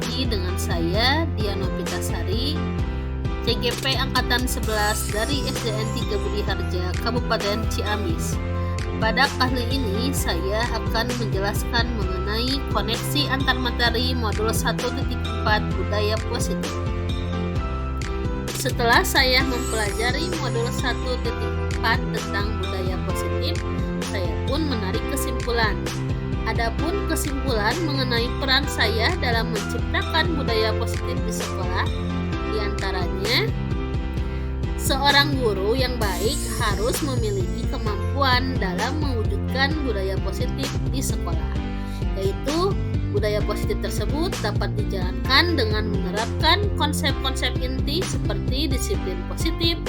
lagi dengan saya Diano Pitasari, CGP Angkatan 11 dari SDN 3 Budi Harja, Kabupaten Ciamis. Pada kali ini saya akan menjelaskan mengenai koneksi antar materi modul 1.4 budaya positif. Setelah saya mempelajari modul 1.4 tentang budaya positif, saya pun menarik kesimpulan. Adapun kesimpulan mengenai peran saya dalam menciptakan budaya positif di sekolah, diantaranya, seorang guru yang baik harus memiliki kemampuan dalam mewujudkan budaya positif di sekolah, yaitu budaya positif tersebut dapat dijalankan dengan menerapkan konsep-konsep inti seperti disiplin positif,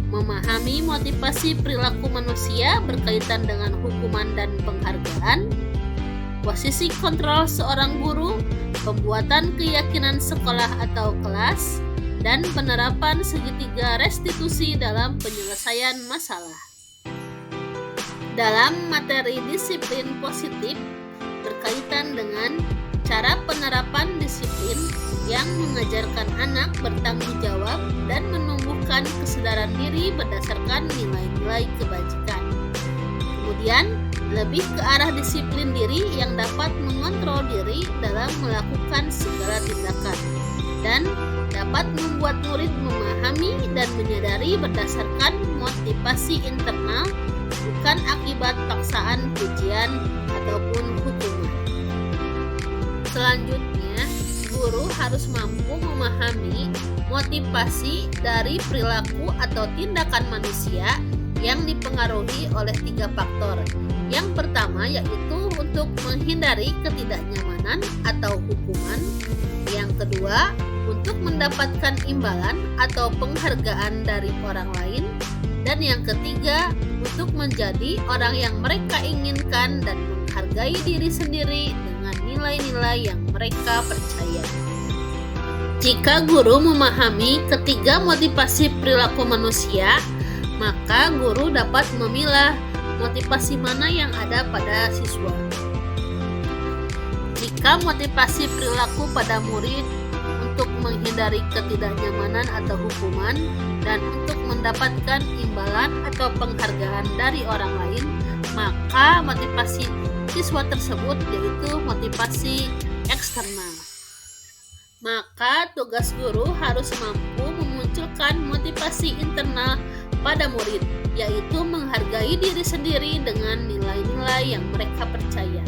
memahami motivasi perilaku manusia berkaitan dengan hukuman dan penghargaan, posisi kontrol seorang guru, pembuatan keyakinan sekolah atau kelas, dan penerapan segitiga restitusi dalam penyelesaian masalah. Dalam materi disiplin positif berkaitan dengan cara penerapan disiplin yang mengajarkan anak bertanggung jawab dan menumbuhkan kesadaran diri berdasarkan nilai-nilai kebajikan. Kemudian, lebih ke arah disiplin diri yang dapat mengontrol diri dalam melakukan segala tindakan dan dapat membuat murid memahami dan menyadari berdasarkan motivasi internal, bukan akibat paksaan, pujian, ataupun hukuman. Selanjutnya, guru harus mampu memahami motivasi dari perilaku atau tindakan manusia yang dipengaruhi oleh 3 faktor. Yang pertama yaitu untuk menghindari ketidaknyamanan atau hukuman. Yang kedua, untuk mendapatkan imbalan atau penghargaan dari orang lain. Dan yang ketiga, untuk menjadi orang yang mereka inginkan dan menghargai diri sendiri dengan nilai-nilai yang mereka percaya. Jika guru memahami ketiga motivasi perilaku manusia, maka guru dapat memilah motivasi mana yang ada pada siswa. Jika motivasi perilaku pada murid untuk menghindari ketidaknyamanan atau hukuman dan untuk mendapatkan imbalan atau penghargaan dari orang lain, maka motivasi siswa tersebut yaitu motivasi eksternal. Maka tugas guru harus mampu memunculkan motivasi internal pada murid, yaitu menghargai diri sendiri dengan nilai-nilai yang mereka percaya.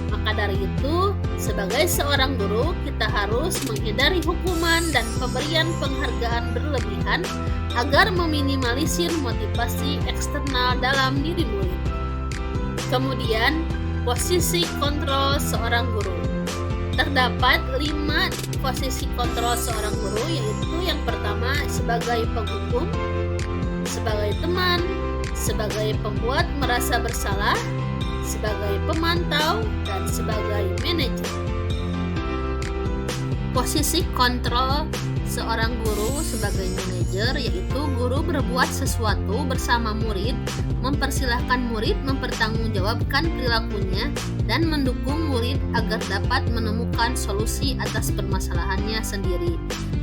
Maka dari itu, sebagai seorang guru, kita harus menghindari hukuman dan pemberian penghargaan berlebihan agar meminimalisir motivasi eksternal dalam diri murid. Kemudian, posisi kontrol seorang guru. Terdapat 5 posisi kontrol seorang guru, yaitu yang pertama sebagai penghukum, sebagai teman, sebagai pembuat merasa bersalah, sebagai pemantau, dan sebagai manajer. Posisi kontrol seorang guru sebagai manajer yaitu guru berbuat sesuatu bersama murid, mempersilahkan murid mempertanggungjawabkan perilakunya, dan mendukung murid agar dapat menemukan solusi atas permasalahannya sendiri.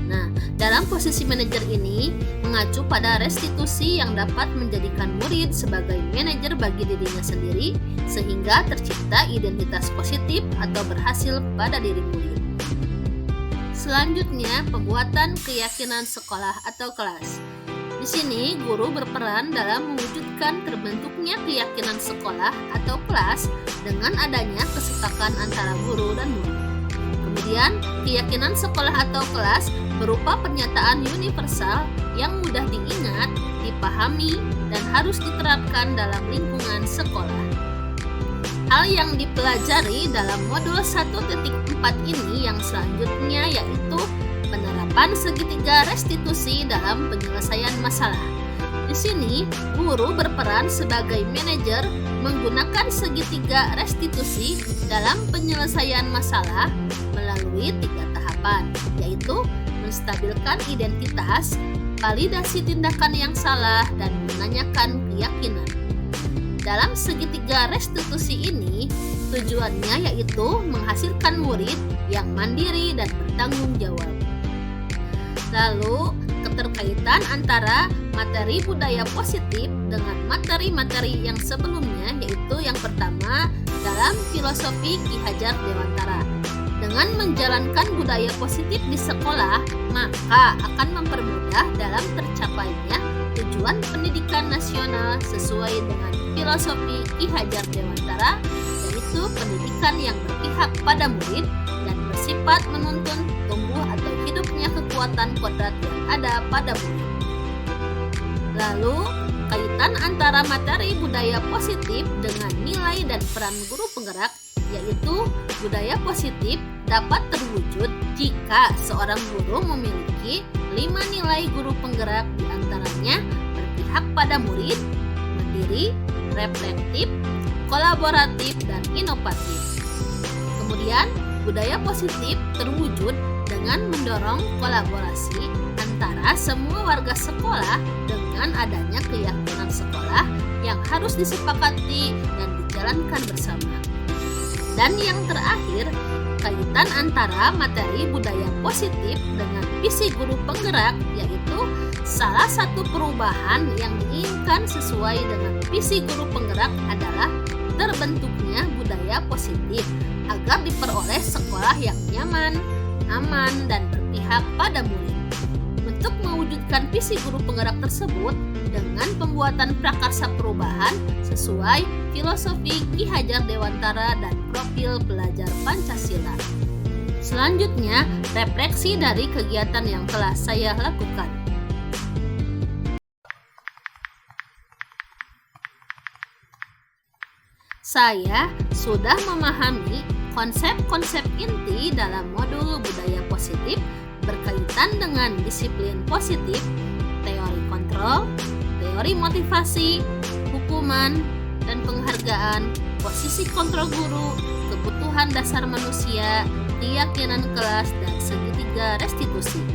Nah, dalam posisi manajer ini mengacu pada restitusi yang dapat menjadikan murid sebagai manajer bagi dirinya sendiri sehingga tercipta identitas positif atau berhasil pada diri murid. Selanjutnya, pembuatan keyakinan sekolah atau kelas. Di sini, guru berperan dalam mewujudkan terbentuknya keyakinan sekolah atau kelas dengan adanya kesepakatan antara guru dan murid. Kemudian, keyakinan sekolah atau kelas berupa pernyataan universal yang mudah diingat, dipahami, dan harus diterapkan dalam lingkungan sekolah. Hal yang dipelajari dalam modul 1.4 ini yang selanjutnya yaitu penerapan segitiga restitusi dalam penyelesaian masalah. Di sini, guru berperan sebagai manajer menggunakan segitiga restitusi dalam penyelesaian masalah melalui 3 tahapan, yaitu menstabilkan identitas, validasi tindakan yang salah, dan menanyakan keyakinan. Dalam segitiga restitusi ini, tujuannya yaitu menghasilkan murid yang mandiri dan bertanggung jawab. Lalu, keterkaitan antara materi budaya positif dengan materi-materi yang sebelumnya, yaitu yang pertama dalam filosofi Ki Hajar Dewantara. Dengan menjalankan budaya positif di sekolah, maka akan mempermudah dalam tercapainya tujuan pendidikan nasional sesuai dengan filosofi Ki Hajar Dewantara, yaitu pendidikan yang berpihak pada murid dan bersifat menuntun tumbuh atau hidupnya kekuatan kodrat yang ada pada murid. Lalu, kaitan antara materi budaya positif dengan nilai dan peran guru penggerak, yaitu budaya positif dapat terwujud jika seorang guru memiliki 5 nilai guru penggerak, diantaranya berpihak pada murid, mandiri, reflektif, kolaboratif, dan inovatif. Kemudian, budaya positif terwujud dengan mendorong kolaborasi antara semua warga sekolah dengan adanya keyakinan sekolah yang harus disepakati dan dijalankan bersama. Dan yang terakhir, kaitan antara materi budaya positif dengan visi guru penggerak, yaitu salah satu perubahan yang diinginkan sesuai dengan visi guru penggerak adalah terbentuknya budaya positif agar diperoleh sekolah yang nyaman, aman, dan berpihak pada murid. Untuk mewujudkan visi guru penggerak tersebut dengan pembuatan prakarsa perubahan sesuai filosofi Ki Hajar Dewantara dan profil pelajar Pancasila. Selanjutnya, refleksi dari kegiatan yang telah saya lakukan. Saya sudah memahami konsep-konsep inti dalam modul budaya positif berkaitan dengan disiplin positif, teori kontrol, teori motivasi, hukuman, dan penghargaan, posisi kontrol guru, kebutuhan dasar manusia, keyakinan kelas, dan segitiga restitusi.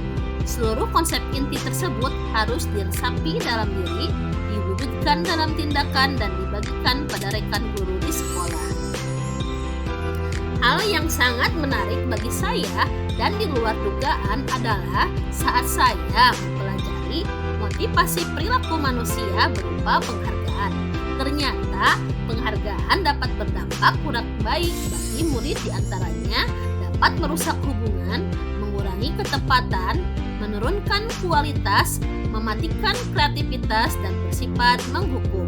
Seluruh konsep inti tersebut harus diresapi dalam diri, diwujudkan dalam tindakan, dan dibagikan pada rekan guru di sekolah. Hal yang sangat menarik bagi saya dan di luar dugaan adalah saat saya mempelajari motivasi perilaku manusia berupa penghargaan. Ternyata penghargaan dapat berdampak kurang baik bagi murid, diantaranya dapat merusak hubungan, mengurangi ketepatan, menurunkan kualitas, mematikan kreativitas, dan bersifat menghukum.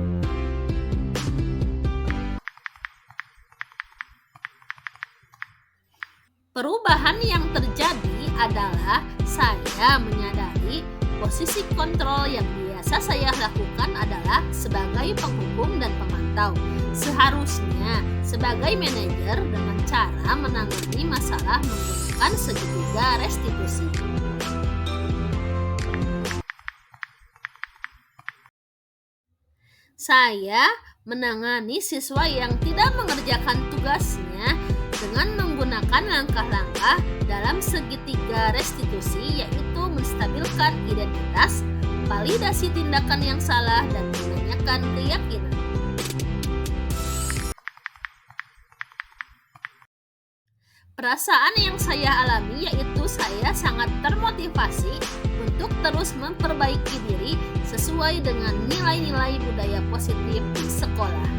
Perubahan yang terjadi adalah saya menyadari posisi kontrol yang biasa saya lakukan adalah sebagai penghukum dan pemantau. Seharusnya sebagai manajer dengan cara menangani masalah menggunakan segitiga restitusi. Saya menangani siswa yang tidak mengerjakan tugasnya dengan menggunakan langkah-langkah dalam segitiga restitusi, yaitu menstabilkan identitas, validasi tindakan yang salah, dan menanyakan keyakinan. Perasaan yang saya alami yaitu saya sangat termotivasi untuk terus memperbaiki diri sesuai dengan nilai-nilai budaya positif di sekolah.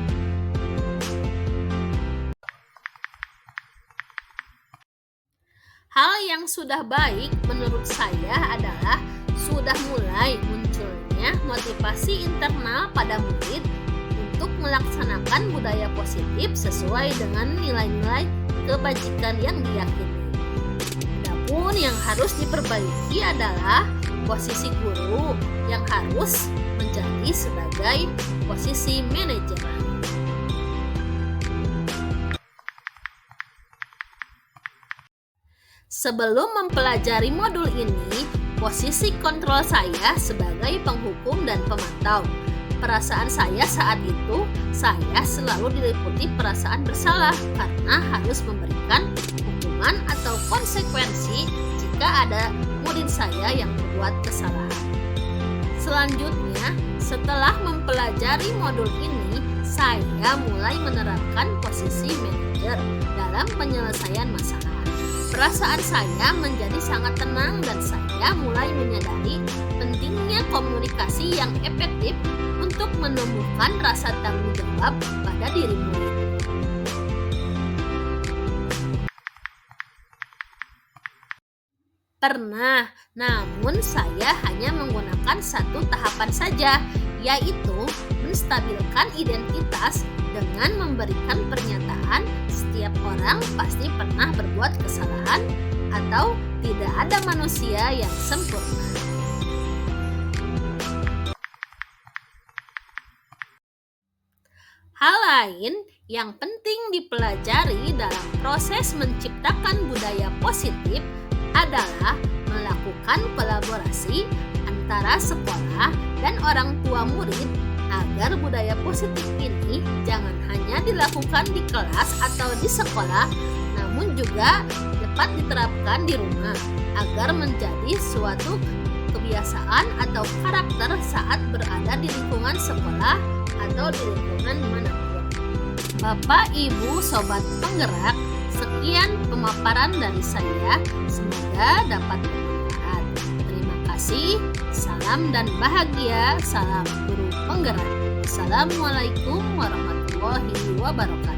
Hal yang sudah baik menurut saya adalah sudah mulai munculnya motivasi internal pada murid untuk melaksanakan budaya positif sesuai dengan nilai-nilai kebajikan yang diyakini. Adapun yang harus diperbaiki adalah posisi guru yang harus menjadi sebagai posisi manajer. Sebelum mempelajari modul ini, posisi kontrol saya sebagai penghukum dan pemantau. Perasaan saya saat itu, saya selalu diliputi perasaan bersalah karena harus memberikan hukuman atau konsekuensi jika ada murid saya yang membuat kesalahan. Selanjutnya, setelah mempelajari modul ini, saya mulai menerapkan posisi manajer dalam penyelesaian masalah. Perasaan saya menjadi sangat tenang dan saya mulai menyadari pentingnya komunikasi yang efektif untuk menumbuhkan rasa tanggung jawab pada diri murid. Pernah, namun saya hanya menggunakan satu tahapan saja, yaitu menstabilkan identitas dengan memberikan pernyataan setiap orang pasti pernah berbuat kesalahan atau tidak ada manusia yang sempurna. Hal lain yang penting dipelajari dalam proses menciptakan budaya positif adalah melakukan kolaborasi antara sekolah dan orang tua murid agar budaya positif ini jangan hanya dilakukan di kelas atau di sekolah, namun juga dapat diterapkan di rumah agar menjadi suatu kebiasaan atau karakter saat berada di lingkungan sekolah atau di lingkungan manapun. Bapak, Ibu, Sobat Penggerak, sekian pemaparan dari saya, semoga dapat bermanfaat. Terima kasih, salam dan bahagia, salam guru penggerak. Assalamualaikum warahmatullahi wabarakatuh.